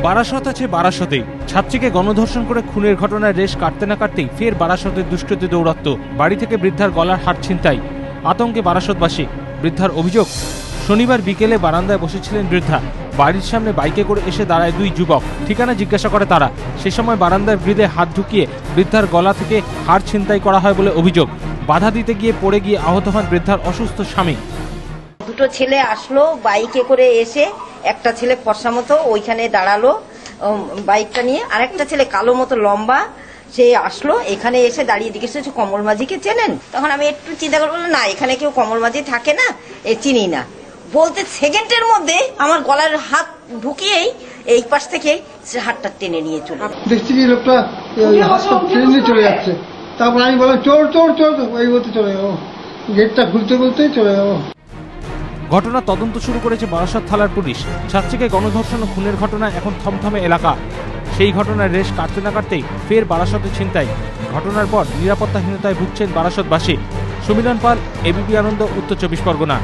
বারাসত আছে বারাসতেই। ছাত্রীকে গণধর্ষণ করে খুনের ঘটনায় রেশ কাটতে না কাটতেই ফের বারাসতের দুষ্কৃতী দৌরাত্ম্য। বাড়ি থেকে বৃদ্ধার গলার হার ছিনতাই, আতঙ্কে বারাসতবাসী। বৃদ্ধার অভিযোগ, শনিবার বিকেলে বারান্দায় বসেছিলেন বৃদ্ধা। বাড়ির সামনে বাইকে করে এসে দাঁড়ায় দুই যুবক। ঠিকানা জিজ্ঞাসা করে তারা। সে সময় বারান্দার গ্রিলে হাত ঢুকিয়ে বৃদ্ধার গলা থেকে হার ছিনতাই করা হয় বলে অভিযোগ। বাধা দিতে গিয়ে পড়ে গিয়ে আহত হন বৃদ্ধার অসুস্থ স্বামী। দুটো ছেলে আসলো বাইকে করে এসে, একটা ছেলে ফর্সা মতো ওইখানে দাঁড়ালো বাইকটা নিয়ে, আর একটা ছেলে কালো মতো লম্বা সে আসলো, এখানে এসে দাঁড়িয়ে জিজ্ঞেস করছে কমল মাঝিকে চেনেন? তখন আমি একটু চিন্তা করে বললাম না, এখানে কেউ কমল মাঝি থাকে না, চিনি না। বলতে সেকেন্ডের মধ্যে আমার গলার হাত ঢুকিয়েই এই পাশ থেকে হাতটা টেনে নিয়ে চলে দেখছি কি লোকটা ট্রেনে চলে যাচ্ছে। তারপর আমি বললাম চোর চোর চোর, ওই বলতে চলে যাবো, গেটটা খুলতে খুলতেই চলে যাবো। ঘটনা তদন্ত শুরু করেছে বারাসত থানার পুলিশ। ছাত্রীকে গণধর্ষণ ও খুনের ঘটনায় এখন থমথমে এলাকা। সেই ঘটনার রেশ কাটতে না কাটতেই ফের বারাসতে ছিনতাই। ঘটনার পর নিরাপত্তাহীনতায় ভুগছেন বারাসতবাসী। সুমিলন পাল, এবিপি আনন্দ, উত্তর 24 পরগনা।